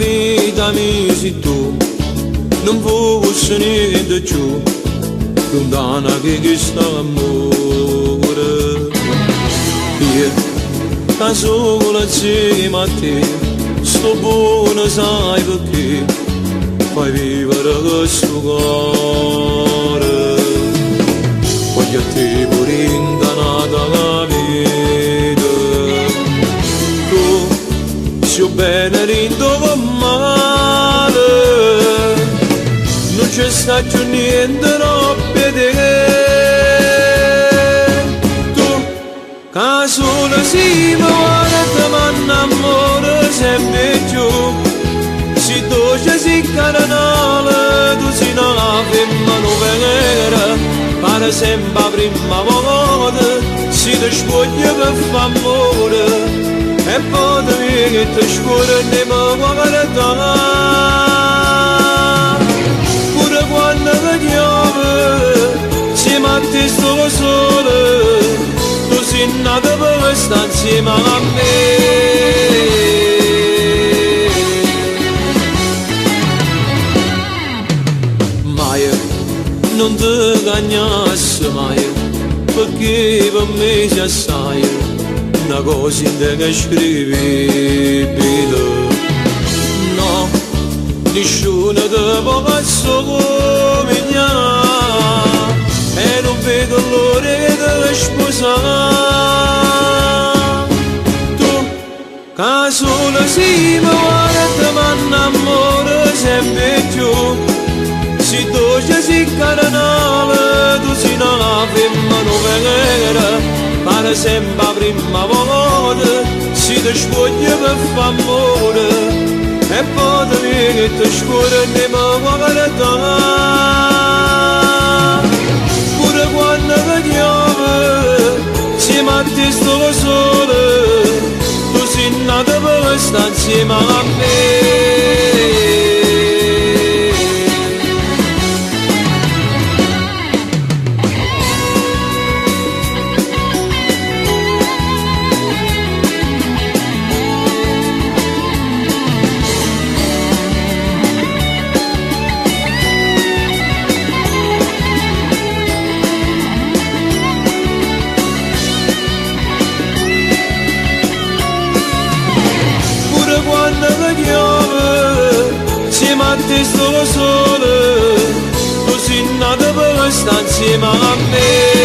vita mia sei tu, non fosse niente più, lontana che sta amore. Io, da sola insieme a te, sto buono sai perché, fai vivere questo cuore. Voglio a te pure ingannata la vita, tu sei bene rindo con male, non c'è sta più niente roba di che. Tu, che solo si muore, ma innamora sempre più, si dolce si carnale, tu sei una femmina vera, pare sempre prima volta, si ti scoglie per fa amore, e poi che ti scuola ne mi guarda. Pure quando vediamo, siamo a te solo sole, tu sei nata per stare insieme a me. Non ti cagnassi mai, perché per me sei assai una cosa indescrivibile. No, nessuno ti può somigliare, e non vedo l'ora di sposare. Tu, che solo si muore, ma innamora sempre più, si dolce si carnale, tu sei una femmina vera, pare sempre prima volta, si ti scoglie per fa amore, e poi che ti scuola ne mi guarda. Pure quando vediamo, siamo a te solo sole, tu sei nata per stare insieme a me. Siamo a te solo sole, tu sei nata per stare insieme a me.